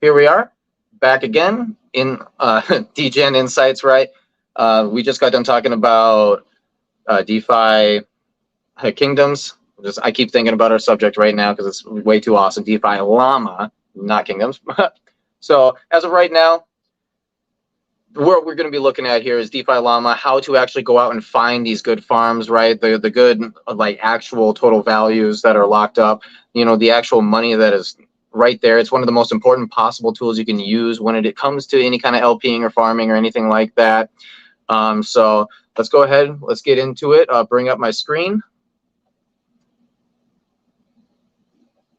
here we are back again in DGen Insights, right? We just got done talking about DeFi kingdoms. I keep thinking about our subject right now because it's way too awesome. DeFi Llama, not kingdoms. So as of right now, what we're going to be looking at here is DeFi Llama, how to actually go out and find these good farms, right? The good like actual total values that are locked up, you know, the actual money that is right there. It's one of the most important possible tools you can use when it comes to any kind of LPing or farming or anything like that. So let's go ahead, let's get into it. Bring up my screen.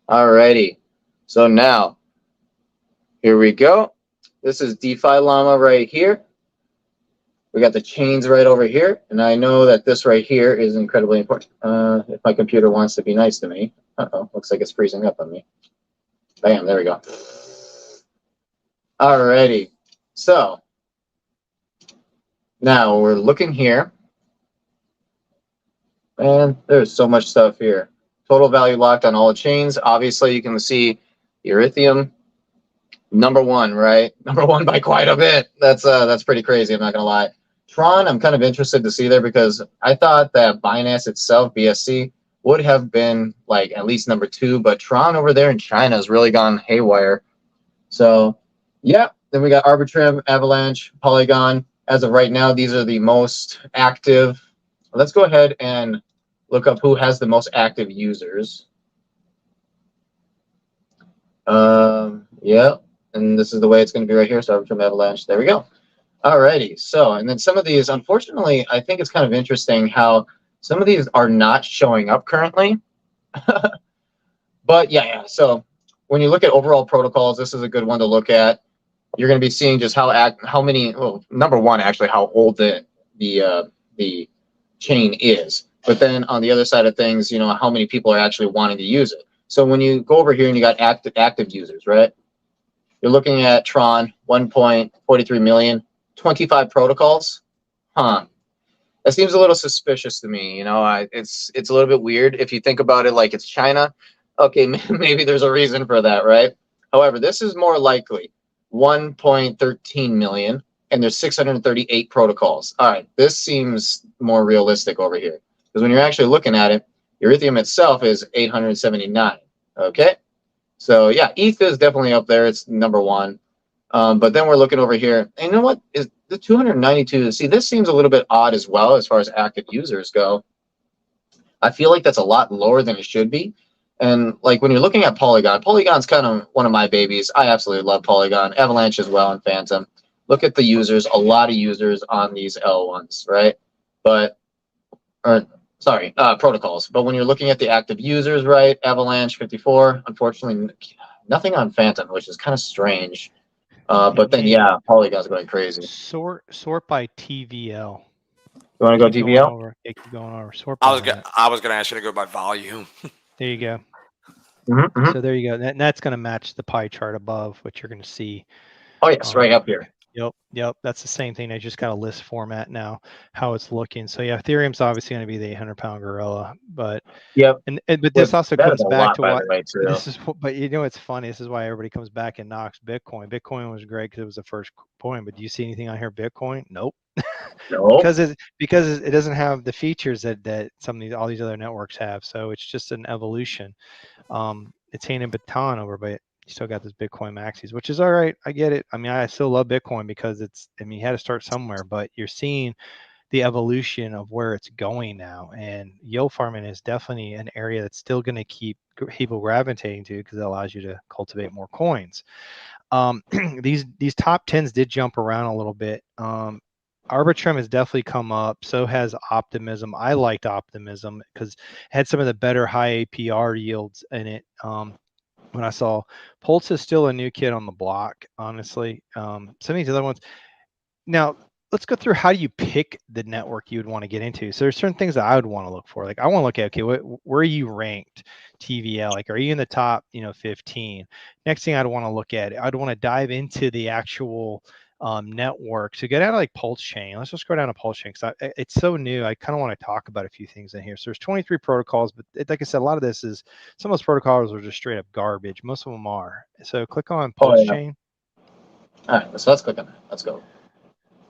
Alrighty, so now here we go. This is DeFi Llama right here. We got the chains right over here, and I know that this right here is incredibly important. If my computer wants to be nice to me. Uh-oh, looks like it's freezing up on me. Bam, there we go. Alrighty, so now we're looking here, and there's so much stuff here. Total value locked on all chains. Obviously, you can see Ethereum, #1, right? #1 by quite a bit. That's pretty crazy. I'm not gonna lie. Tron, I'm kind of interested to see there because I thought that Binance itself, BSC, would have been like at least #2, but Tron over there in China has really gone haywire. So, yeah. Then we got Arbitrum, Avalanche, Polygon. As of right now, these are the most active. Let's go ahead and look up who has the most active users. Yeah, and this is the way it's going to be right here. So Arbitrum, Avalanche. There we go. Alrighty. So, and then some of these, unfortunately, I think it's kind of interesting how some of these are not showing up currently. But yeah. So when you look at overall protocols, this is a good one to look at. You're going to be seeing just how many. Well, #1 actually, how old the chain is. But then on the other side of things, you know, how many people are actually wanting to use it. So when you go over here and you got active users, right? You're looking at Tron, 1.43 million, 25 protocols. Huh. That seems a little suspicious to me. You know, it's a little bit weird if you think about it like it's China. Okay, maybe there's a reason for that, right? However, this is more likely 1.13 million, and there's 638 protocols. All right, this seems more realistic over here. Because when you're actually looking at it, Ethereum itself is 879. Okay, so yeah, ETH is definitely up there. It's #1. But then we're looking over here. And you know what? Is the 292? See, this seems a little bit odd as well as far as active users go. I feel like that's a lot lower than it should be. And like when you're looking at Polygon, Polygon's kind of one of my babies. I absolutely love Polygon, Avalanche as well, and Phantom. Look at the users, a lot of users on these L1s, right? Protocols. But when you're looking at the active users, right? Avalanche 54, unfortunately, nothing on Phantom, which is kind of strange. But then, yeah, Polygon's going crazy. Sort by TVL. You want to go TVL? Keep going over. Sort I was gonna ask you to go by volume. There you go. Mm-hmm. So there you go. And that's going to match the pie chart above, what you're going to see. Oh yes, right up here. Yep. That's the same thing. I just got a list format now, how it's looking. So yeah, Ethereum's obviously going to be the 800-pound gorilla, but yep. But this also comes back to what this is. But you know, it's funny. This is why everybody comes back and knocks Bitcoin. Bitcoin was great because it was the first coin. But do you see anything on here? Bitcoin? Nope. No. because it doesn't have the features that all these other networks have. So it's just an evolution. It's handing baton over, but you still got this Bitcoin maxis, which is all right. I get it. I mean, I still love Bitcoin because you had to start somewhere, but you're seeing the evolution of where it's going now. And yield farming is definitely an area that's still going to keep people gravitating to because it allows you to cultivate more coins. These top 10s did jump around a little bit. Arbitrum has definitely come up. So has Optimism. I liked Optimism because it had some of the better high APR yields in it. When I saw Pulse is still a new kid on the block, honestly. Some of these other ones. Now, let's go through how do you pick the network you would want to get into. So there's certain things that I would want to look for. Like I want to look at, okay, where are you ranked TVL? Like, are you in the top, 15? Next thing I'd want to look at, I'd want to dive into the actual network. So get out of like Pulse Chain. Let's just go down to Pulse Chain because it's so new. I kind of want to talk about a few things in here. So there's 23 protocols, but like I said, a lot of this is some of those protocols are just straight up garbage. Most of them are. So click on Pulse Chain. All right, so let's click on that. Let's go.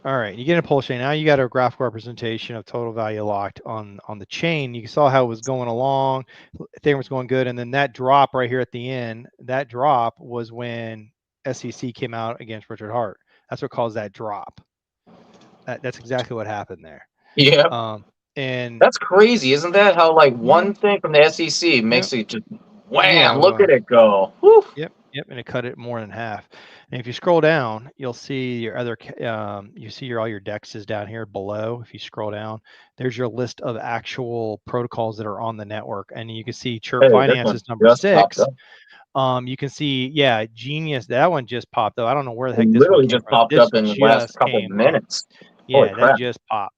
All right, you get a Pulse Chain. Now you got a graphical representation of total value locked on the chain. You saw how it was going along. Ethereum was going good, and then that drop right here at the end. That drop was when SEC came out against Richard Hart. That's what caused that drop. That's exactly what happened there. Yeah. And that's crazy, isn't that? How like one thing from the SEC makes it just wham! Yeah, look at it go. Woo. Yep, and it cut it more than half. And if you scroll down, you'll see your other, you see all your dexes down here below. If you scroll down, there's your list of actual protocols that are on the network, and you can see Chirp Finance is number 6. You can see, yeah, Genius. That one just popped up. I don't know where the heck this literally one came just from. popped This up in the last couple of minutes. Yeah, that just popped.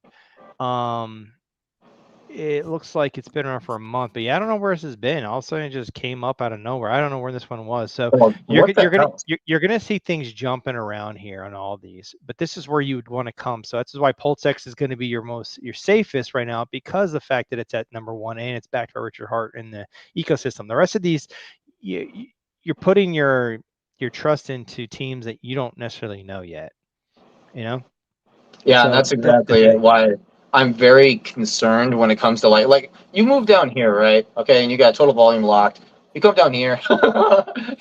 It looks like it's been around for a month, but yeah, I don't know where this has been. All of a sudden, it just came up out of nowhere. I don't know where this one was. So you're gonna see things jumping around here on all these, but this is where you would want to come. So that's why PulseX is going to be your safest right now, because the fact that it's at number 1 and it's backed by Richard Hart in the ecosystem. The rest of these, you're putting your trust into teams that you don't necessarily know yet. You know? Yeah, so that's exactly why I'm very concerned when it comes to like you move down here, right? Okay, and you got total volume locked. You come down here,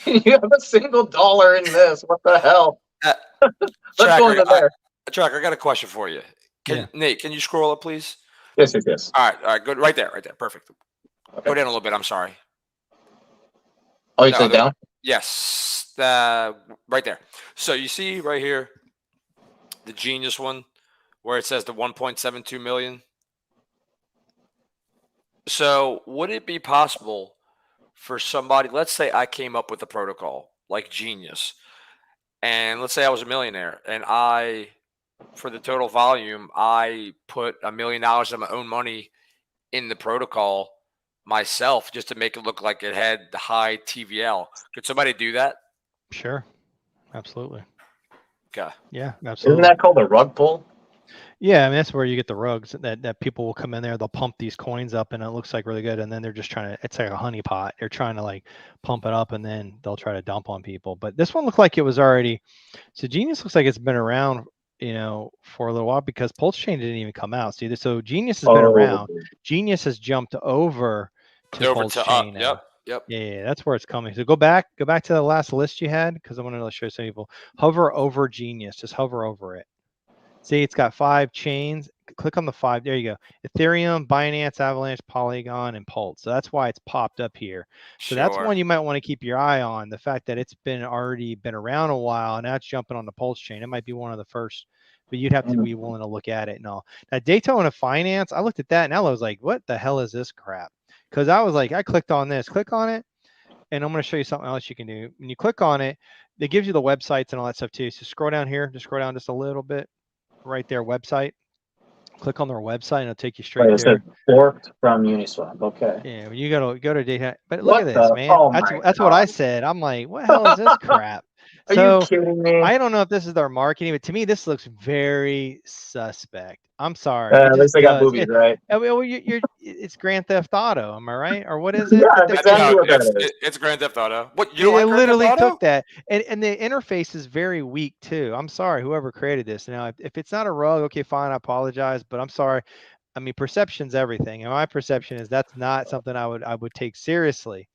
you have a single dollar in this. What the hell? Let's go into there. Tracker, I got a question for you. Nate, can you scroll up, please? Yes. All right, good. Right there. Perfect. Okay. Go down a little bit. I'm sorry. Oh, you said down? Yes, right there. So you see right here, the Genius one, where it says the 1.72 million. So would it be possible for somebody, let's say I came up with a protocol like Genius, and let's say I was a millionaire, and for the total volume, I put $1 million of my own money in the protocol myself just to make it look like it had the high TVL. Could somebody do that? Sure. Absolutely. Okay. Yeah, absolutely. Isn't that called a rug pull? Yeah, I mean, that's where you get the rugs that people will come in there, they'll pump these coins up and it looks like really good. And then they're just trying to, it's like a honey pot. They're trying to like pump it up and then they'll try to dump on people. But this one looked like it was already, so Genius looks like it's been around, for a little while, because Pulse Chain didn't even come out. See, so Genius has been around. Genius has jumped over to Pulse Chain now. Yep. Yeah, that's where it's coming. So go back to the last list you had, because I want to show some people. Hover over Genius, just hover over it. See, it's got 5 chains. Click on the 5. There you go. Ethereum, Binance, Avalanche, Polygon, and Pulse. So that's why it's popped up here. So that's one you might want to keep your eye on. The fact that it's already been around a while, and now it's jumping on the Pulse chain. It might be one of the first, but you'd have to be willing to look at it and all. Now, Daytona Finance, I looked at that and I was like, what the hell is this crap? Because I was like, I clicked on this. Click on it, and I'm going to show you something else you can do. When you click on it, it gives you the websites and all that stuff too. So scroll down here. Just scroll down just a little bit. Right there, website. Click on their website and it'll take you straight there. Forked from Uniswap. Okay. Yeah, you go to data. But look at this, man. That's what I said. I'm like, what the hell is this crap? Are you kidding me? I don't know if this is their marketing, but to me, this looks very suspect. I'm sorry. At least they got boobies, right? Well, it's Grand Theft Auto. Am I right? Or what is it? Yeah, exactly what that is. It's Grand Theft Auto. What you like literally took that, and the interface is very weak too. I'm sorry, whoever created this. Now, if it's not a rug, okay, fine. I apologize, but I'm sorry. I mean, perception's everything, and my perception is that's not something I would take seriously.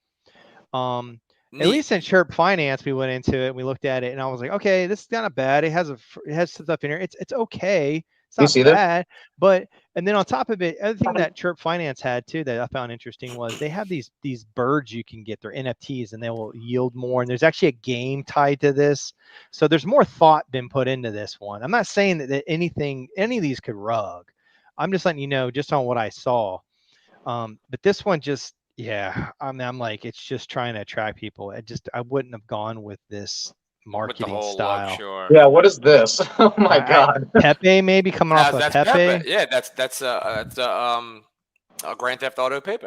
At least in Chirp Finance, we went into it and we looked at it, and I was like, okay, this is kind of bad. It has stuff in here. It's okay. It's not bad, but and then on top of it, other thing that Chirp Finance had too that I found interesting was they have these birds you can get. They're NFTs and they will yield more. And there's actually a game tied to this, so there's more thought been put into this one. I'm not saying that any of these could rug. I'm just letting you know just on what I saw. But this one just, yeah, I'm like, it's just trying to attract people. I wouldn't have gone with this marketing style. Sure. Yeah, what is this? Oh my god. Pepe maybe coming off of Pepe. Yeah, that's a Grand Theft Auto Pepe.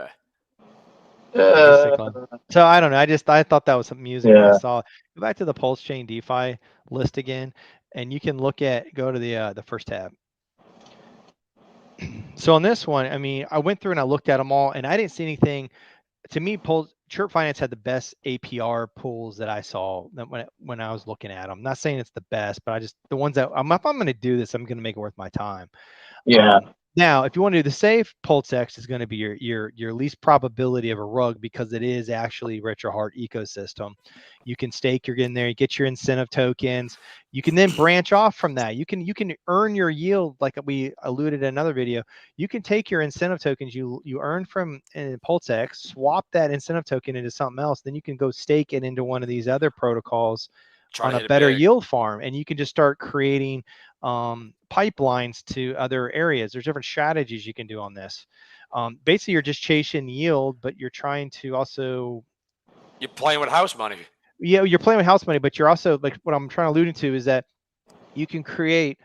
So I don't know. I thought that was amusing when I saw it. Go back to the Pulse Chain DeFi list again, and you can look at, go to the first tab. So on this one, I mean, I went through and I looked at them all, and I didn't see anything. To me, Chirp Finance had the best APR pools that I saw when I was looking at them. Not saying it's the best, but the ones that if I'm going to do this, I'm going to make it worth my time. Yeah. Now, if you want to do the safe, PulseX is going to be your least probability of a rug because it is actually RetroHeart ecosystem. You can stake, you're getting there, you get your incentive tokens. You can then branch off from that. You can earn your yield, like we alluded in another video. You can take your incentive tokens you earn from PulseX, swap that incentive token into something else. Then you can go stake it into one of these other protocols on a better yield farm, and you can just start creating pipelines to other areas. There's different strategies you can do on this. Basically, you're just chasing yield, but you're trying to also, you're playing with house money. Yeah, you're playing with house money, but you're also, like what I'm trying to allude to is that you can create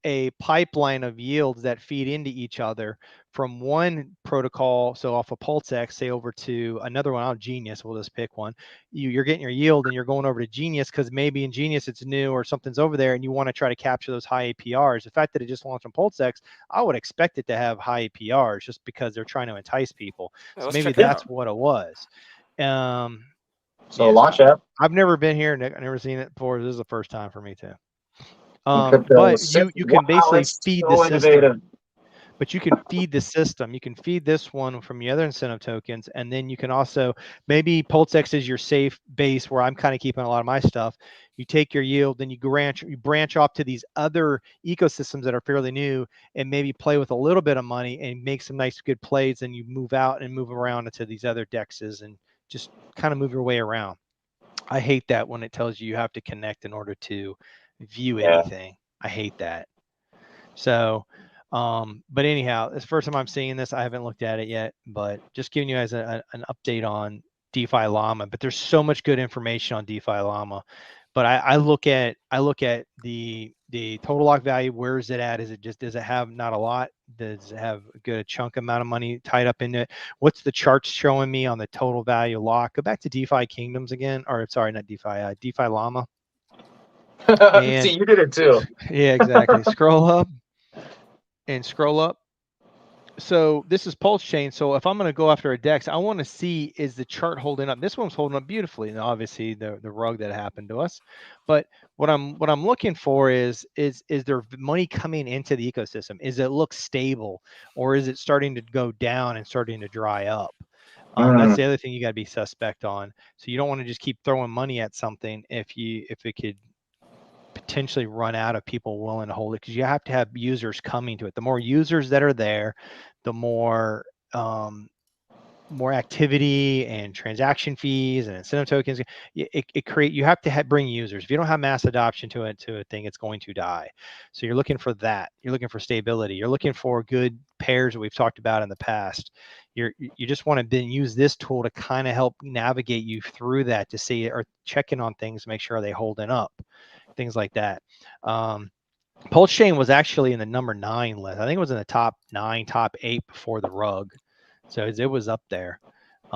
a pipeline of yields that feed into each other from one protocol. So off of PulseX, say over to another one, out Genius, we'll just pick one. You're getting your yield and you're going over to Genius because maybe in Genius it's new or something's over there and you want to try to capture those high APRs. The fact that it just launched on PulseX, I would expect it to have high APRs just because they're trying to entice people. So maybe that's what it was. So launch app. I've never been here, I've never seen it before. This is the first time for me too. But you can basically feed the system. But you can feed the system. You can feed this one from the other incentive tokens, and then you can also, maybe PulseX is your safe base where I'm kind of keeping a lot of my stuff. You take your yield, then you branch off to these other ecosystems that are fairly new, and maybe play with a little bit of money and make some nice good plays. And you move out and move around into these other dexes and just kind of move your way around. I hate that when it tells you have to connect in order to view anything. I hate that. So, but anyhow, it's the first time I'm seeing this. I haven't looked at it yet, but just giving you guys an update on DeFi Llama. But there's so much good information on DeFi Llama. But I look at the total lock value. Where is it at? Does it have not a lot? Does it have a good chunk amount of money tied up in it? What's the charts showing me on the total value lock? Go back to DeFi Kingdoms again, or sorry, not DeFi, DeFi Llama. And, see, you did it too. Yeah, exactly. Scroll up and scroll up. So this is Pulse Chain. So if I'm going to go after a DEX, I want to see, is the chart holding up? This one's holding up beautifully, and obviously the rug that happened to us. But what I'm looking for is there money coming into the ecosystem? Is it look stable, or is it starting to go down and starting to dry up? That's the other thing you got to be suspect on. So you don't want to just keep throwing money at something if it could potentially run out of people willing to hold it, because you have to have users coming to it. The more users that are there, the more activity and transaction fees and incentive tokens. You have to bring users. If you don't have mass adoption to a thing, it's going to die. So you're looking for that. You're looking for stability. You're looking for good pairs that we've talked about in the past. You just want to then use this tool to kind of help navigate you through that, to see or check in on things, make sure they're holding up. Things like that. Pulse Chain was actually in the number 9 list. I think it was in the top 9, top 8 before the rug. So it was up there.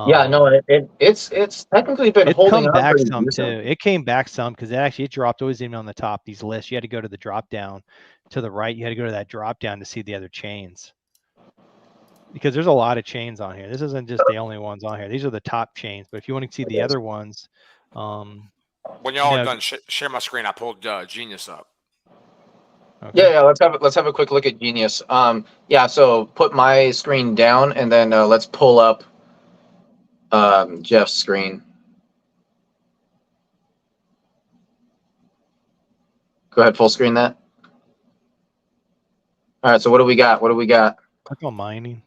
Yeah, no, it's technically been holding up back pretty some decent. too. It came back some because it dropped. Always even on the top these lists. You had to go to the drop down to the right. You had to go to that drop down to see the other chains, because there's a lot of chains on here. This isn't just the only ones on here. These are the top chains. But if you want to see the other ones, when y'all are done, share my screen. I pulled Genius up. Okay. Yeah, let's have a quick look at Genius. Yeah, so put my screen down, and then let's pull up Jeff's screen. Go ahead, full screen that. All right, so what do we got? Click on mining.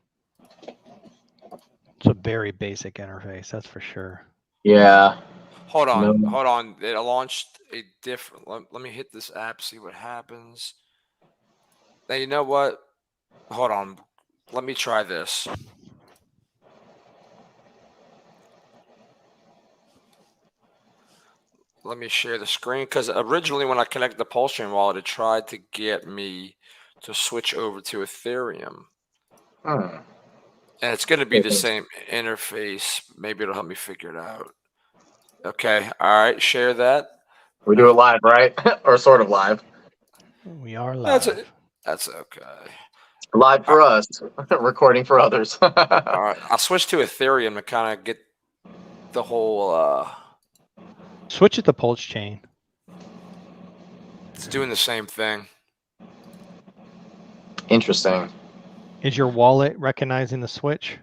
It's a very basic interface, that's for sure. Yeah. Hold on. It launched a different. Let me hit this app, see what happens. Now, you know what? Hold on. Let me try this. Let me share the screen, because originally when I connected the Pulse Chain wallet, it tried to get me to switch over to Ethereum. And it's going to be the same interface. Maybe it'll help me figure it out. Okay. All right. Share that. We do it live, right? Or sort of live. We are That's live. it. That's okay. Live for us, recording for others. All right, I'll switch to Ethereum to kind of get the whole. Switch it to Pulse Chain. It's doing the same thing. Interesting. Is your wallet recognizing the switch?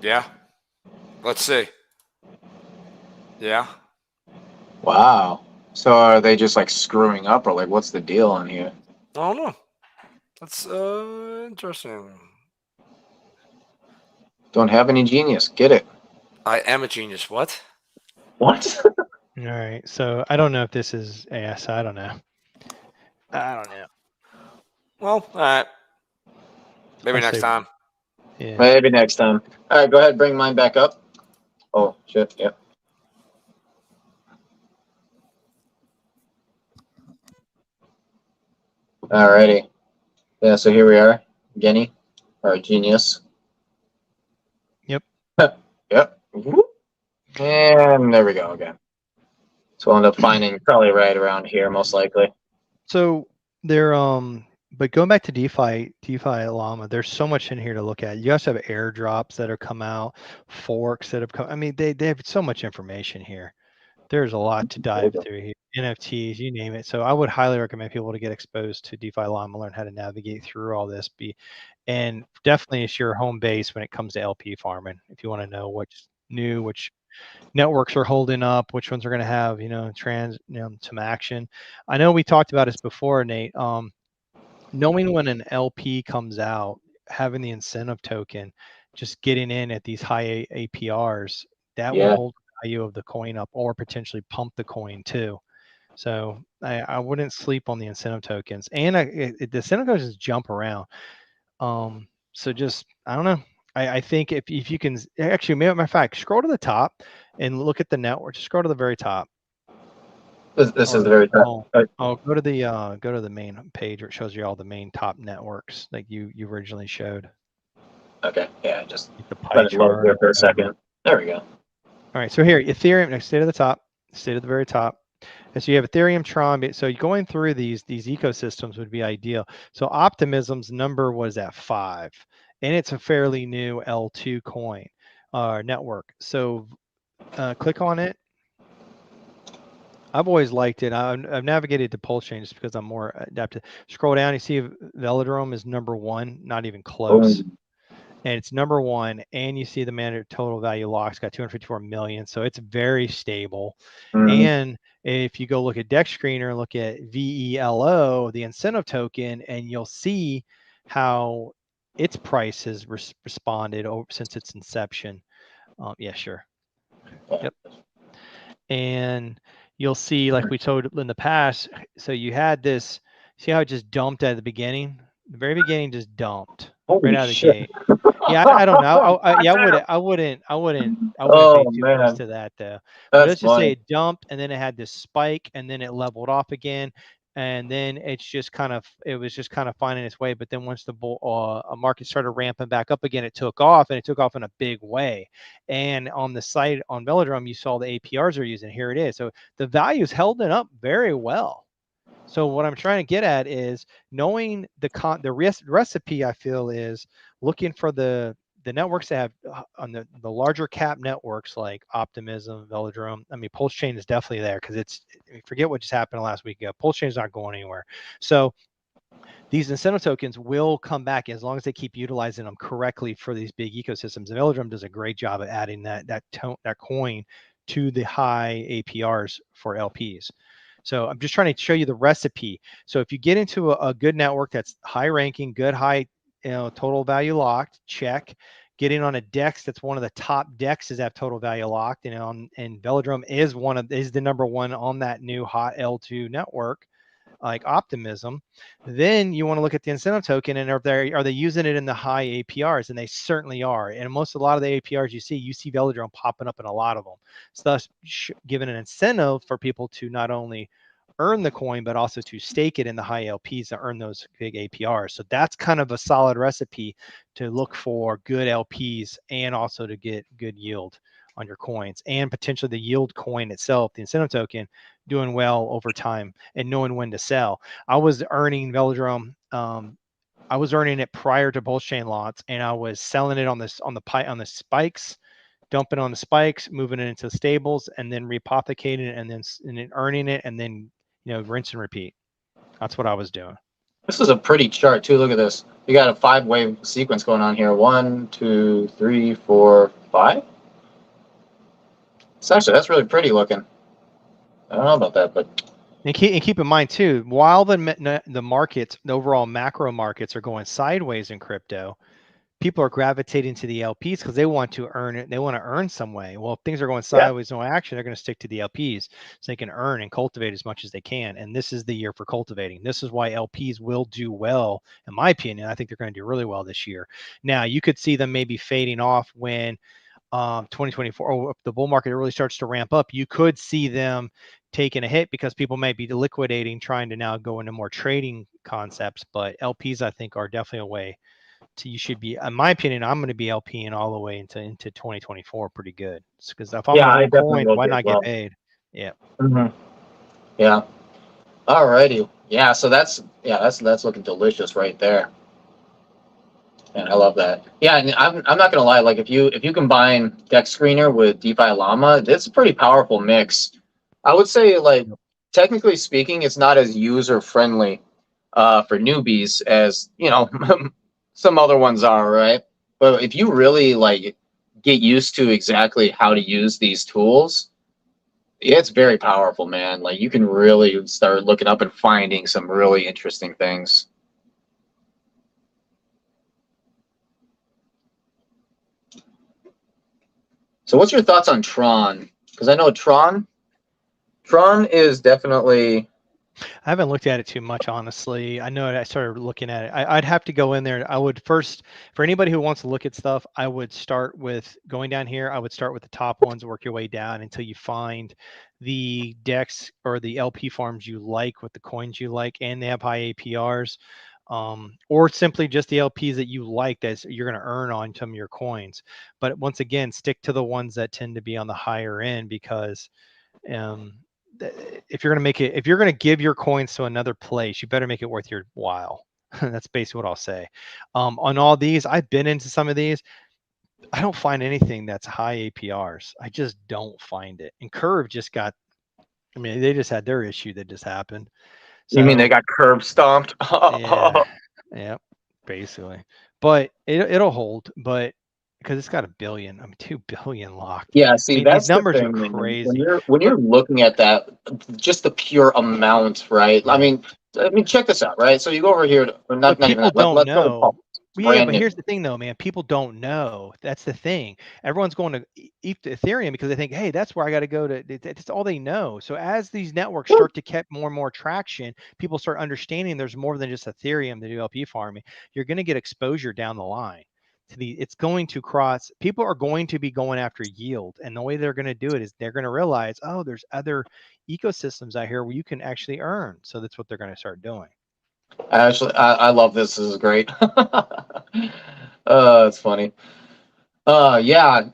Yeah. Let's see. Yeah. Wow. So are they just like screwing up, or like what's the deal on here? I don't know. That's interesting. Don't have any genius. Get it? I am a genius. What? What? All right. So I don't know if this is AS. I don't know. I don't know. Well, all right. Maybe I next say- time. Yeah. Maybe next time. All right, go ahead. Bring mine back up. Oh shit. Yep. Alrighty. Yeah. So here we are. Genny, or genius. Yep. Yep. And there we go again. So we'll end up finding probably right around here, most likely. So there, but going back to DeFi Llama, there's so much in here to look at. You also have airdrops that have come out, forks that have come. I mean, they have so much information here. There's a lot to dive through here. NFTs, you name it. So I would highly recommend people to get exposed to DeFi Llama, learn how to navigate through all this. And definitely it's your home base when it comes to LP farming. If you want to know what's new, which networks are holding up, which ones are going to have, some action. I know we talked about this before, Nate. Knowing when an LP comes out, having the incentive token, just getting in at these high APRs, that will hold the value of the coin up or potentially pump the coin too. So I wouldn't sleep on the incentive tokens, and the incentive tokens jump around. So just, I don't know. I think if you can actually, matter of fact, scroll to the top and look at the network. Just scroll to the very top. This is the very top. Go to the main page where it shows you all the main top networks like you originally showed. Okay, yeah, just The pie let it load chart. here for a second. There we go. All right, so here, Ethereum, next stay to the top, stay to the very top. And so you have Ethereum, Tron. So going through these ecosystems would be ideal. So Optimism's number was at 5, and it's a fairly new L2 coin network. So click on it. I've always liked it. I've navigated to Pulse Chain just because I'm more adapted. Scroll down, you see Velodrome is number 1, not even close. And it's number 1, and you see the mandatory total value lock's got 254 million, so it's very stable. And if you go look at Dex Screener and look at VELO, the incentive token, and you'll see how its price has responded since its inception. Yeah, sure. Yep. And you'll see, like we told in the past, so you had this, see how it just dumped at the beginning? The very beginning just dumped right out of the gate. Yeah, I don't know. I wouldn't pay too close to that though. But let's just say it dumped, and then it had this spike, and then it leveled off again, and then it was just kind of finding its way. But then once the market started ramping back up again, it took off, and it took off in a big way. And on the site on Velodrome, you saw the APRs are using. Here it is. So the value's held it up very well. So what I'm trying to get at is knowing the recipe. I feel is looking for the networks that have on the larger cap networks like Optimism, Velodrome. I mean, Pulse Chain is definitely there because forget what just happened last week. Pulse Chain is not going anywhere. So these incentive tokens will come back as long as they keep utilizing them correctly for these big ecosystems. And Velodrome does a great job of adding that coin to the high APRs for LPs. So I'm just trying to show you the recipe. So if you get into a good network that's high ranking, good high, total value locked, check. Getting on a DEX that's one of the top DEXs that have total value locked, and Velodrome is the number 1 on that new hot L2 network, like Optimism. Then you want to look at the incentive token, and are they using it in the high APRs? And they certainly are. And a lot of the APRs you see Velodrome popping up in a lot of them. So thus giving an incentive for people to not only earn the coin, but also to stake it in the high LPs to earn those big APRs. So that's kind of a solid recipe to look for good LPs and also to get good yield on your coins, and potentially the yield coin itself, the incentive token, doing well over time and knowing when to sell. I was earning Velodrome. I was earning it prior to Pulse Chain lots, and I was selling it on the spikes, dumping on the spikes, moving it into stables, and then repoplicating it, and then earning it, and then rinse and repeat. That's what I was doing. This is a pretty chart too. Look at this. You got a 5-wave sequence going on here. 1, 2, 3, 4, 5. That's really pretty looking. I don't know about that, but and keep in mind too, while the markets, the overall macro markets, are going sideways in crypto, people are gravitating to the LPs because they want to earn it. They want to earn some way. Well, if things are going sideways, no action, they're going to stick to the LPs so they can earn and cultivate as much as they can. And this is the year for cultivating. This is why LPs will do well, in my opinion. I think they're going to do really well this year. Now, you could see them maybe fading off when 2024, or if the bull market really starts to ramp up, you could see them taking a hit because people may be liquidating, trying to now go into more trading concepts. But LPs, I think, are definitely a way to, you should be, in my opinion, I'm going to be LPing all the way into 2024 pretty good. Because if I'm going to hold coin, why not get paid? Yeah. Mm-hmm. Yeah. Alrighty. Yeah. So that's looking delicious right there. And I love that. Yeah, and I'm not gonna lie. Like if you combine Dex Screener with DeFi Llama, it's a pretty powerful mix. I would say, like, technically speaking, it's not as user friendly for newbies as some other ones are, right? But if you really like get used to exactly how to use these tools, it's very powerful, man. Like you can really start looking up and finding some really interesting things. So what's your thoughts on Tron? Because I know Tron is definitely... I haven't looked at it too much, honestly. I know I started looking at it. I'd have to go in there. I would first, for anybody who wants to look at stuff, I would start with going down here. I would start with the top ones, work your way down until you find the DEX or the LP farms you like with the coins you like, and they have high APRs. Or simply just the LPs that you like that you're going to earn on some of your coins. But once again, stick to the ones that tend to be on the higher end, because if you're going to give your coins to another place, you better make it worth your while. That's basically what I'll say. On all these, I've been into some of these. I don't find anything that's high APRs. I just don't find it. And Curve just got, I mean, they just had their issue that just happened. So, you mean they got curb stomped? yeah, basically. But it'll hold, but because it's got $1 billion, I mean, 2 billion locked. Yeah, see, I mean, that's these numbers the thing, are crazy. When you're looking at that, just the pure amount, right? I mean, check this out, right? So you go over here, not even that. Let's go to Pulse. Yeah, but here's the thing, though, man. People don't know. That's the thing. Everyone's going to Ethereum because they think, hey, that's where I got to go to. That's all they know. So as these networks start to get more and more traction, people start understanding there's more than just Ethereum to do LP farming. You're going to get exposure down the line. It's going to cross. People are going to be going after yield, and the way they're going to do it is they're going to realize, oh, there's other ecosystems out here where you can actually earn. So that's what they're going to start doing. Actually, I love this. This is great. It's funny. Yeah,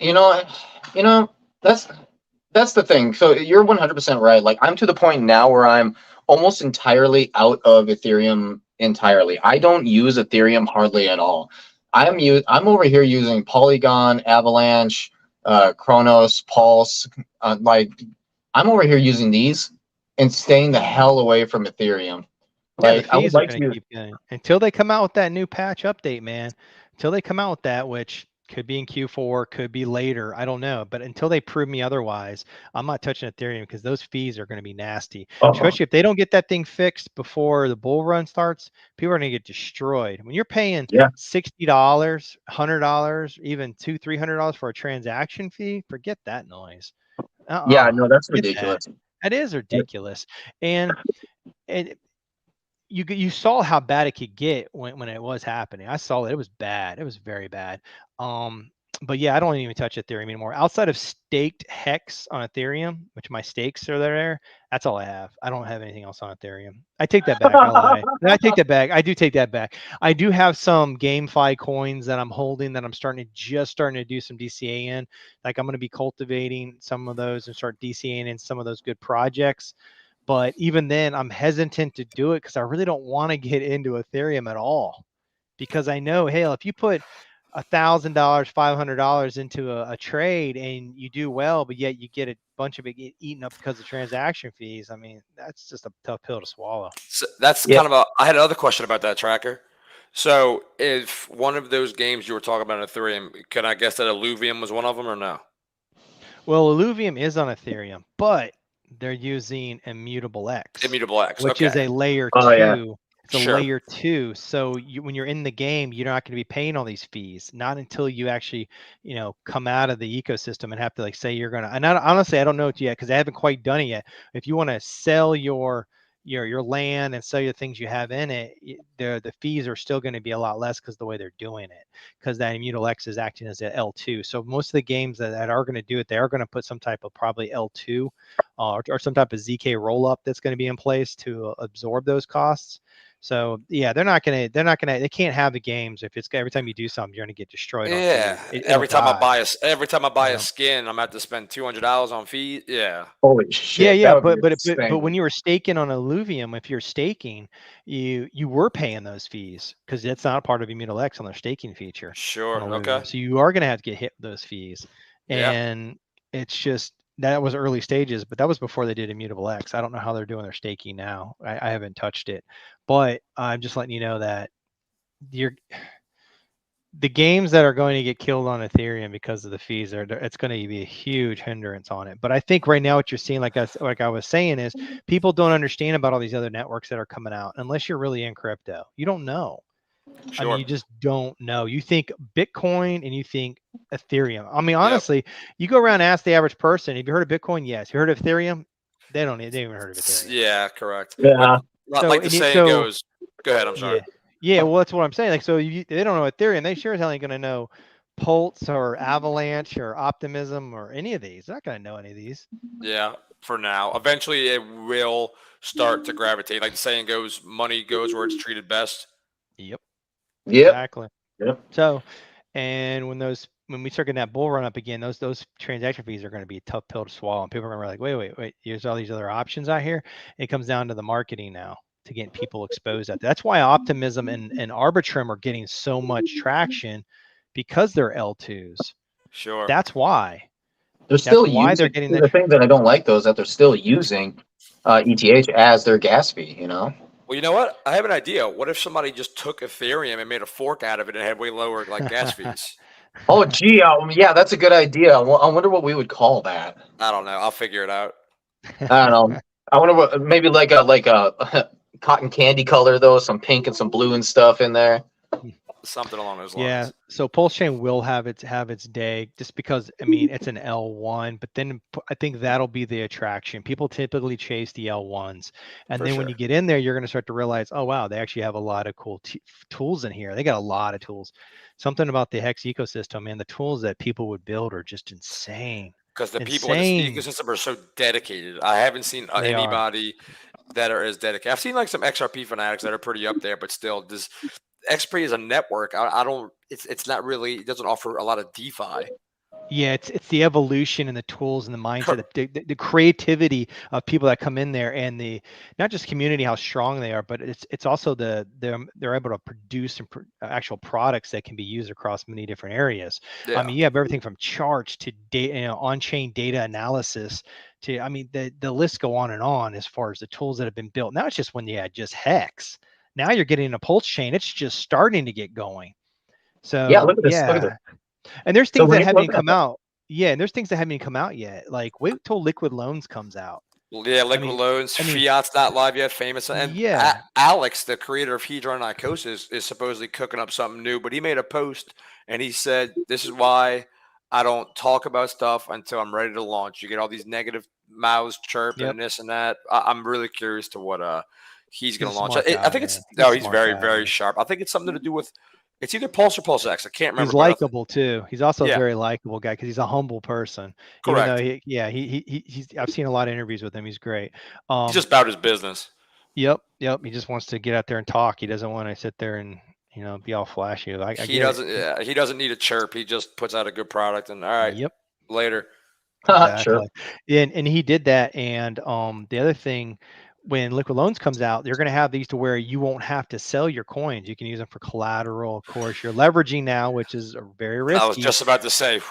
that's the thing. So you're 100% right. Like I'm to the point now where I'm almost entirely out of Ethereum entirely. I don't use Ethereum hardly at all. I'm over here using Polygon, Avalanche, Kronos, Pulse. Like I'm over here using these and staying the hell away from Ethereum. Yeah, the fees are going to keep going until they come out with that new patch update, man. Until they come out with that, which could be in Q4, could be later. I don't know. But until they prove me otherwise, I'm not touching Ethereum because those fees are going to be nasty. Especially if they don't get that thing fixed before the bull run starts, people are going to get destroyed. When you're paying $60, $100, even $200-$300 for a transaction fee, forget that noise. Yeah, no, that's ridiculous. That is ridiculous. And you saw how bad it could get when it was happening. I saw it. It was bad. It was very bad. but yeah, I don't even touch Ethereum anymore. Outside of staked Hex on Ethereum, which my stakes are there, that's all I have. I don't have anything else on Ethereum. I take that back. I lie. No, I take that back. I do take that back. I do have some GameFi coins that I'm holding that I'm starting to do some DCA in. Like I'm going to be cultivating some of those and start DCAing in some of those good projects. But even then, I'm hesitant to do it because I really don't want to get into Ethereum at all. Because I know, hey, if you put $1,000, $500 into a trade and you do well, but yet you get a bunch of it eaten up because of transaction fees. I mean, that's just a tough pill to swallow. So that's Yeah. kind of I had another question about that, Tracker. So if one of those games you were talking about in Ethereum, can I guess that Illuvium was one of them or no? Well, Illuvium is on Ethereum, but they're using Immutable X, Immutable X. which Okay. is a layer Oh, yeah. 2. It's a Sure. layer 2. So when you're in the game, you're not going to be paying all these fees, not until you actually, come out of the ecosystem and have to say you're going to, and honestly, I don't know it yet because I haven't quite done it yet. If you want to sell your land and sell your things you have in it, the fees are still going to be a lot less because the way they're doing it, because that Immutable X is acting as an L2. So most of the games that are going to do it, they are going to put some type of probably L2 or some type of ZK roll up that's going to be in place to absorb those costs. So yeah, they can't have the games if it's every time you do something, you're going to get destroyed on Yeah. fees. Every time I buy a Yeah. skin, I'm about to spend $200 on fees. Yeah. Holy shit. Yeah, that would be but insane. when you were staking on Illuvium, if you're staking, you were paying those fees because that's not part of Immutable X on their staking feature on Sure. Illuvium. Okay. So you are going to have to get hit with those fees, Yeah. and it's just that was early stages, but that was before they did Immutable X. I don't know how they're doing their staking now. I haven't touched it, but I'm just letting you know that the games that are going to get killed on Ethereum because of the fees it's going to be a huge hindrance on it. But I think right now what you're seeing, like I was saying, is people don't understand about all these other networks that are coming out unless you're really in crypto. You don't know. I mean, Sure. you just don't know. You think Bitcoin and you think Ethereum. I mean, honestly, you go around and ask the average person, have you heard of Bitcoin? Yes. You heard of Ethereum? They even heard of Ethereum. Yeah, correct. Yeah. Like the saying goes, go ahead, I'm sorry. Yeah, well, that's what I'm saying. So they don't know Ethereum. They sure as hell ain't going to know Pulse or Avalanche or Optimism or any of these. They're not going to know any of these. Yeah, for now. Eventually, it will start to gravitate. Like the saying goes, money goes where it's treated best. Yep. Yep. Exactly. Yep. So, and when we start getting that bull run up again, those transaction fees are going to be a tough pill to swallow. And people are going to be like, wait, here's all these other options out here. It comes down to the marketing now to get people exposed at that. That's why Optimism and Arbitrum are getting so much traction because they're L2s. Sure. That's why. They're still why using they're getting the thing that I don't like though is that they're still using ETH as their gas fee, Well, you know what? I have an idea. What if somebody just took Ethereum and made a fork out of it and had way lower gas fees? Oh, gee, yeah, that's a good idea. I wonder what we would call that. I don't know. I'll figure it out. I don't know. I wonder what maybe like a cotton candy color though, some pink and some blue and stuff in there. Something along those lines. Yeah, so Pulse Chain will have its day just because, I mean, it's an L1, but then I think that'll be the attraction. People typically chase the L1s. And then when you get in there, you're going to start to realize, oh, wow, they actually have a lot of cool tools in here. They got a lot of tools. Something about the Hex ecosystem and the tools that people would build are just insane. Because the people in this ecosystem are so dedicated. I haven't seen anybody that are as dedicated. I've seen like some XRP fanatics that are pretty up there, but still, XP is a network. It's not really, it doesn't offer a lot of DeFi. Yeah, it's the evolution and the tools and the mindset, the creativity of people that come in there, and the not just community, how strong they are, but it's also they're able to produce actual products that can be used across many different areas. Yeah. I mean, you have everything from charts to data, on-chain data analysis to, I mean, the list go on and on as far as the tools that have been built. Now it's just when you had just Hex. Now you're getting a Pulse Chain. It's just starting to get going. So yeah, look at this. Look at this. And there's things that haven't even come out. Yeah, and there's things that haven't even come out yet. Like wait till Liquid Loans comes out. Yeah, Liquid Loans. Fiat's not live yet. Famous. And yeah, Alex, the creator of Hedron Icosis, is supposedly cooking up something new. But he made a post and he said, "This is why I don't talk about stuff until I'm ready to launch." You get all these negative mouths chirping and this and that. I'm really curious to what he's going to launch. I think it's he's very, very sharp. I think it's something to do with It's either Pulse or Pulse X. I can't remember. He's but I think- likable too. He's also a Yeah. very likable guy because he's a humble person. Correct. Even though he's I've seen a lot of interviews with him. He's great. He's just about his business. Yep. He just wants to get out there and talk. He doesn't want to sit there and be all flashy. He doesn't. Yeah, he doesn't need a chirp. He just puts out a good product, and all right. Yep. Later. Exactly. Sure. And he did that. And the other thing, when Liquid Loans comes out, they're going to have these to where you won't have to sell your coins. You can use them for collateral. Of course, you're leveraging now, which is very risky. I was just about to say,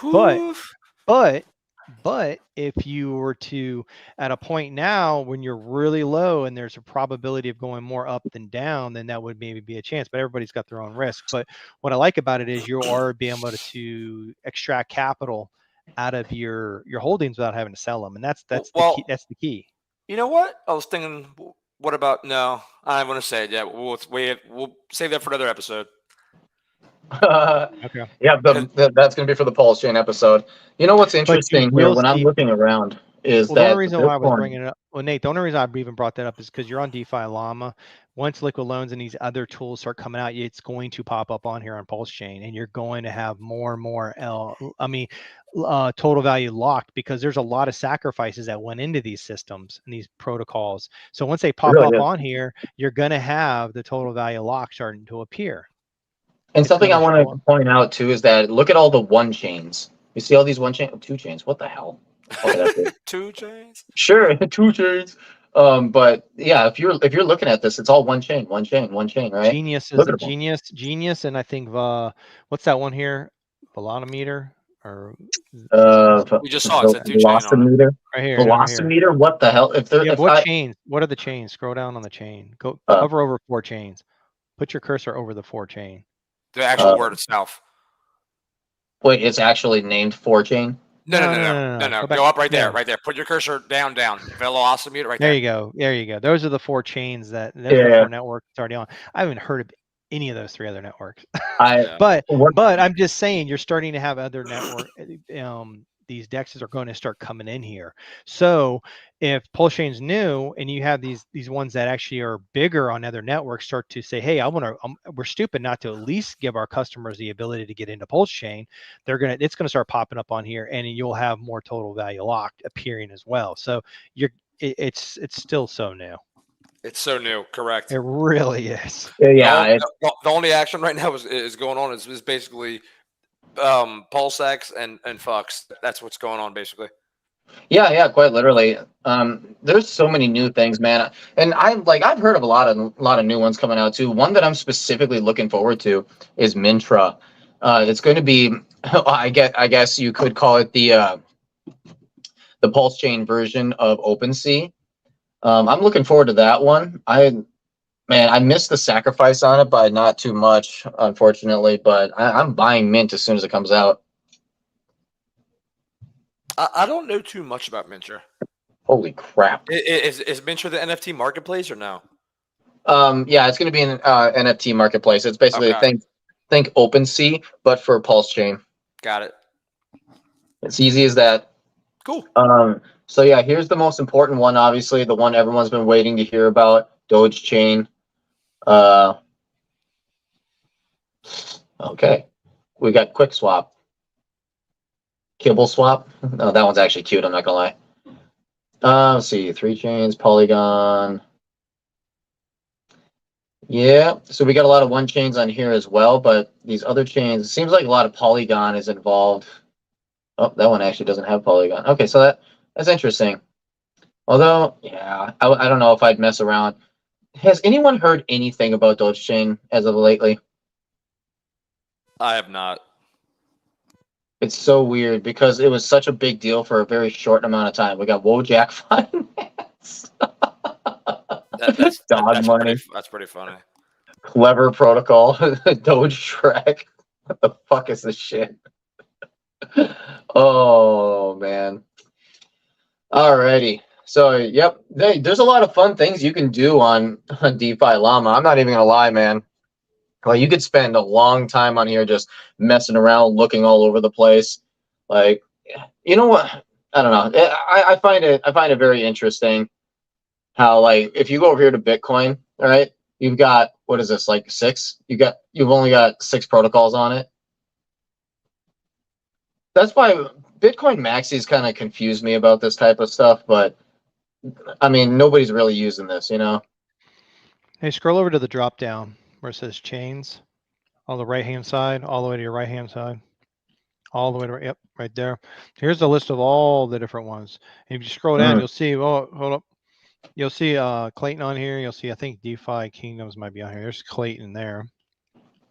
but if you were to, at a point now when you're really low and there's a probability of going more up than down, then that would maybe be a chance. But everybody's got their own risk. But what I like about it is you are being able to extract capital out of your holdings without having to sell them, and that's the key. That's the key. You know what? I was thinking, what about? No, I don't want to say it yet. We'll save that for another episode. Okay. Yeah, that's going to be for the Pulse Chain episode. You know what's interesting here when I'm looking around is that the only reason why I was bringing it up, well, Nate, the only reason I even brought that up is because you're on DeFi Llama. Once Liquid Loans and these other tools start coming out, it's going to pop up on here on Pulse Chain, and you're going to have more and more total value locked, because there's a lot of sacrifices that went into these systems and these protocols. So once they pop up on here, you're going to have the total value lock starting to appear. And something I want to point out too is that look at all the one chains. You see all these two chains. What the hell? Okay, that's it. 2 chains. Sure, 2 chains. But yeah, if you're looking at this, it's all one chain, right? Genius is Genius, and I think what's that one here? Velocimeter or we just saw it. 2 chain Velocimeter. Right here. Velocimeter. What the hell? Chains? What are the chains? Scroll down on the chain. Go hover over 4 chains. Put your cursor over the 4 chain. The actual word itself. Wait, it's actually named 4 chain? No. Go up right there, right there. Put your cursor down. Velocimeter right there. There you go. Those are the 4 chains the 4 networks already on. I haven't heard of any of those 3 other networks. But I'm just saying you're starting to have other network. These DEXs are going to start coming in here. So if Pulse Chain's new and you have these ones that actually are bigger on other networks start to say, hey, we're stupid not to at least give our customers the ability to get into Pulse Chain. It's going to start popping up on here, and you'll have more total value locked appearing as well. So it's still so new. It's so new, correct? It really is. Yeah. The only action right now is going on is basically Pulse X and Fux. That's what's going on basically. Yeah, quite literally. There's so many new things, man, and I've heard of a lot of new ones coming out too. One that I'm specifically looking forward to is Mintra. It's going to be, I guess you could call it the Pulse Chain version of OpenSea. I'm looking forward to that one. I missed the sacrifice on it by not too much, unfortunately, but I'm buying Mint as soon as it comes out. I don't know too much about Mintra. Holy crap. Is Mintra the NFT marketplace or no? Yeah, it's going to be an NFT marketplace. It's basically think OpenSea, but for Pulse Chain. Got it. It's easy as that. Cool. So yeah, here's the most important one, obviously, the one everyone's been waiting to hear about, Doge Chain. Okay, we got Quick Swap, Kibble Swap. No, that one's actually cute. I'm not gonna lie. Let's see, 3 chains, Polygon. Yeah, so we got a lot of 1 chains on here as well, but these other chains, it seems like a lot of Polygon is involved. Oh, that one actually doesn't have Polygon. Okay, so that's interesting. Although, yeah, I don't know if I'd mess around. Has anyone heard anything about Doge Chain as of lately? I have not. It's so weird because it was such a big deal for a very short amount of time. We got Wojak Finance. Dog money. That's pretty funny. Clever protocol. Doge Shrek. What the fuck is this shit? Oh, man. Alrighty. So, yep, there's a lot of fun things you can do on DeFi Llama. I'm not even going to lie, man. Well, you could spend a long time on here just messing around, looking all over the place. Like, you know what? I don't know. I find it very interesting how, like, if you go over here to Bitcoin, all right, you've got, what is this, like 6? You've only got 6 protocols on it. That's why Bitcoin maxis kind of confused me about this type of stuff, but I mean, nobody's really using this, you know? Hey, scroll over to the drop down where it says chains on the right-hand side, all the way to your right-hand side, all the way to, yep, right there. Here's the list of all the different ones. And if you scroll down, you'll see, oh, hold up. You'll see Clayton on here. You'll see, I think DeFi Kingdoms might be on here. There's Clayton there.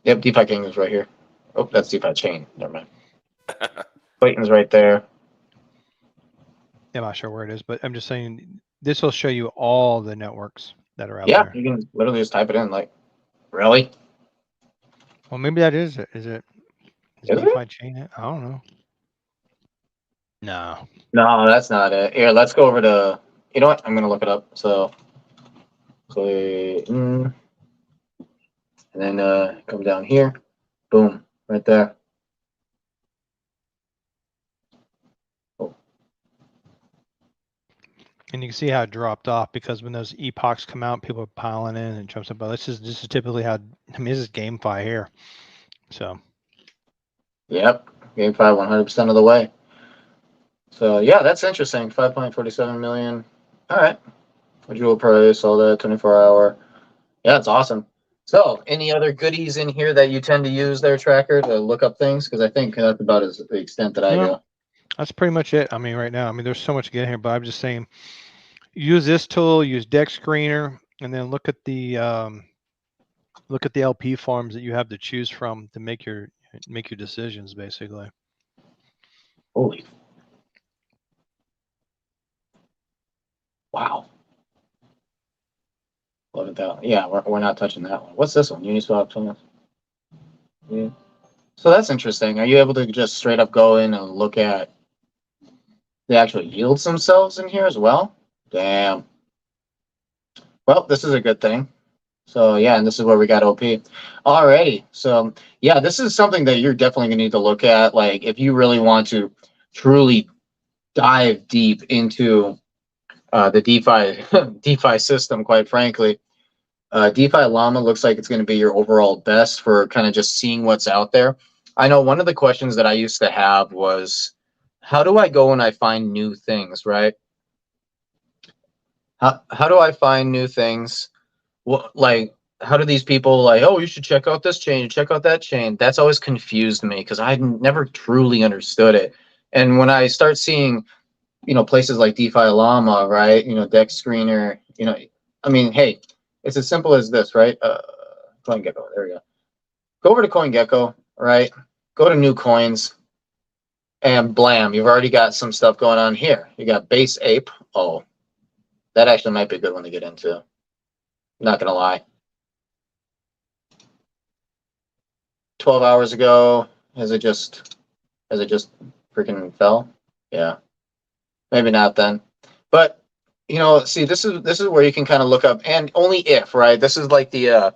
Yep, DeFi Kingdom's right here. Oh, that's DeFi Chain. Never mind. Clayton's right there. I'm not sure where it is, but I'm just saying this will show you all the networks that are out Yeah, there. you can literally just type it in. Like, really? Well, maybe that is it. Is DeFi Chain it? I don't know. No. No, that's not it. Here, let's go over to, you know what? I'm going to look it up. So, Clayton. And then come down here. Boom. Right there. Oh. And you can see how it dropped off because when those epochs come out, people are piling in and it jumps up. But this is typically how, I mean, this is GameFi here. So. Yep. GameFi 100% of the way. So, yeah, that's interesting. 5.47 million. All right. Jewel price, all that, 24-hour. Yeah, it's awesome. So, any other goodies in here that you tend to use their tracker to look up things? Because I think that's about as the extent that I go. That's pretty much it. I mean, right now, I mean, there's so much to get here, but I'm just saying, use this tool, use Dex Screener, and then look at the LP farms that you have to choose from to make your decisions, basically. Holy. Wow. Look at that. Yeah, we're not touching that one. What's this one? Uniswap tools. Yeah. So that's interesting. Are you able to just straight up go in and look at the actual yields themselves in here as well? Damn. Well, this is a good thing. So yeah, and this is where we got OP. Alrighty. So yeah, this is something that you're definitely gonna need to look at. Like if you really want to truly dive deep into the DeFi system, quite frankly. DeFi Llama looks like it's going to be your overall best for kind of just seeing what's out there. I know one of the questions that I used to have was, how do I go and I find new things, right? How do I find new things? What, like, how do these people like, oh, you should check out this chain, check out that chain? That's always confused me because I never truly understood it. And when I start seeing, you know, places like DeFi Llama, right? You know, Dex Screener, you know, I mean, hey, it's as simple as this, right? CoinGecko, there we go. Go over to CoinGecko, right? Go to new coins, and blam, you've already got some stuff going on here. You got Base Ape. Oh, that actually might be a good one to get into. Not gonna lie. 12 hours ago, has it just freaking fell? Yeah. Maybe not then. But you know, see, this is where you can kind of look up, and only if, right? This is like the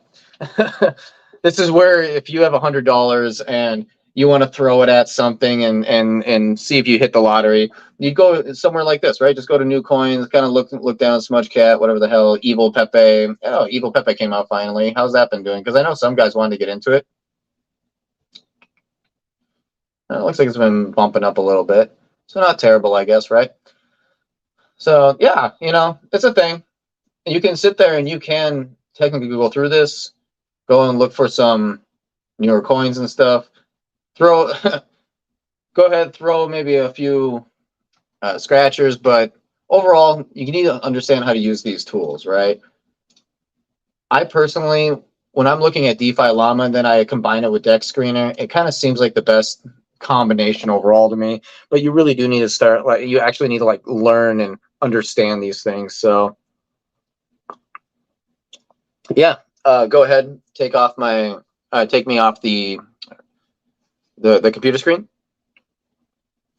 this is where if you have $100 and you want to throw it at something and see if you hit the lottery, you go somewhere like this, right? Just go to new coins, kind of look down, Smudge Cat, whatever the hell, Evil Pepe. Oh, Evil Pepe came out finally. How's that been doing? Because I know some guys wanted to get into it. It looks like it's been bumping up a little bit, so not terrible, I guess, right? So yeah, you know, it's a thing. You can sit there and you can technically go through this, go and look for some newer coins and stuff. Go ahead, throw maybe a few scratchers, but overall, you need to understand how to use these tools, right? I personally, when I'm looking at DeFi Llama and then I combine it with Dex Screener, it kind of seems like the best combination overall to me. But you really do need to start, like, you actually need to like learn and understand these things. So yeah, go ahead, take me off the computer screen.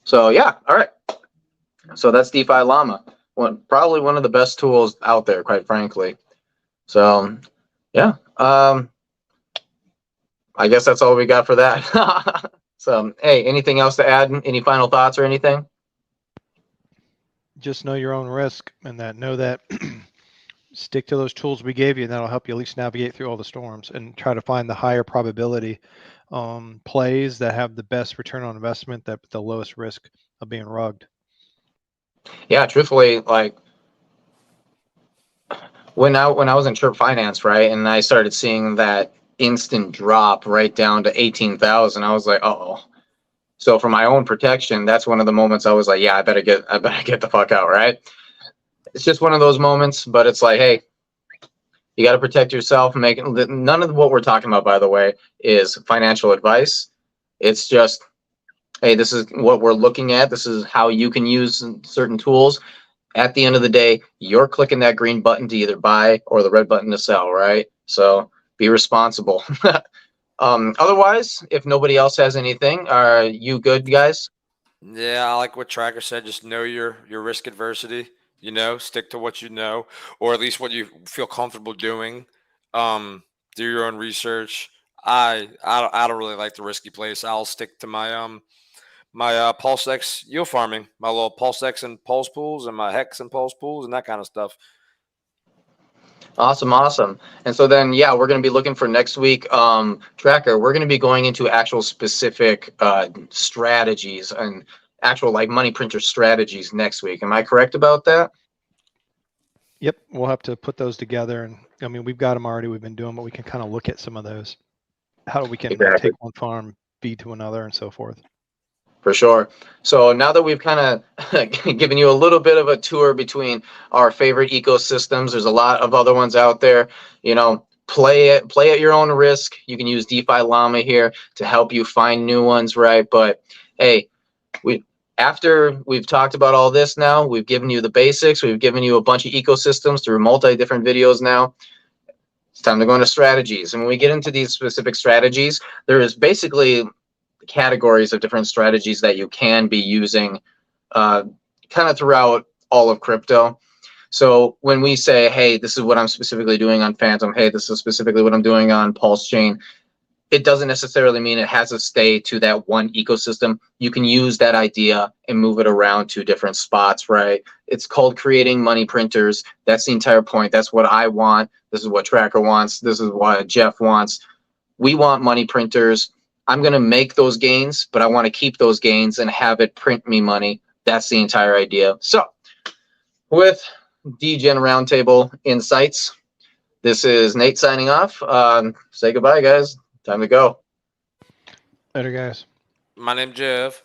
So yeah, all right. So that's DeFi Llama, probably one of the best tools out there, quite frankly. So yeah, I guess that's all we got for that. So hey, anything else to add? Any final thoughts or anything? Just know your own risk, and know that stick to those tools we gave you, and that'll help you at least navigate through all the storms and try to find the higher probability plays that have the best return on investment, that the lowest risk of being rugged. Yeah, truthfully, like when I was in Chirp Finance, right, and I started seeing that instant drop right down to 18,000, I was like, oh. So for my own protection, that's one of the moments I was like, yeah, I better get the fuck out, right? It's just one of those moments, but it's like, hey, you got to protect yourself. None of what we're talking about, by the way, is financial advice. It's just, hey, this is what we're looking at. This is how you can use certain tools. At the end of the day, you're clicking that green button to either buy or the red button to sell, right? So be responsible. Otherwise, if nobody else has anything, are you good, guys? Yeah, I like what Tracker said. Just know your risk adversity. You know, stick to what you know, or at least what you feel comfortable doing. Do your own research. I don't really like the risky place. I'll stick to my Pulse X yield farming, my little Pulse X and Pulse pools, and my Hex and Pulse pools, and that kind of stuff. Awesome. And so then, yeah, we're going to be looking for next week, Tracker. We're going to be going into actual specific strategies and actual like money printer strategies next week. Am I correct about that? Yep, we'll have to put those together. And I mean, we've got them already. We've been doing, but we can kind of look at some of those. How we can Exactly. take one farm, feed to another, and so forth. For sure. So now that we've kind of given you a little bit of a tour between our favorite ecosystems, there's a lot of other ones out there. You know, play at your own risk. You can use Defi Llama here to help you find new ones, right? But hey, after we've talked about all this now, we've given you the basics. We've given you a bunch of ecosystems through multi different videos now. It's time to go into strategies. And when we get into these specific strategies, there is basically categories of different strategies that you can be using kind of throughout all of crypto. So when we say, hey, this is what I'm specifically doing on Phantom, hey, this is specifically what I'm doing on Pulse Chain, it doesn't necessarily mean it has to stay to that one ecosystem. You can use that idea and move it around to different spots, right? It's called creating money printers. That's the entire point. That's what I want. This is what Tracker wants. This is what Jeff wants. We want money printers. I'm going to make those gains, but I want to keep those gains and have it print me money. That's the entire idea. So with DGen Roundtable Insights, this is Nate signing off. Say goodbye, guys. Time to go. Later, guys. My name's Jeff.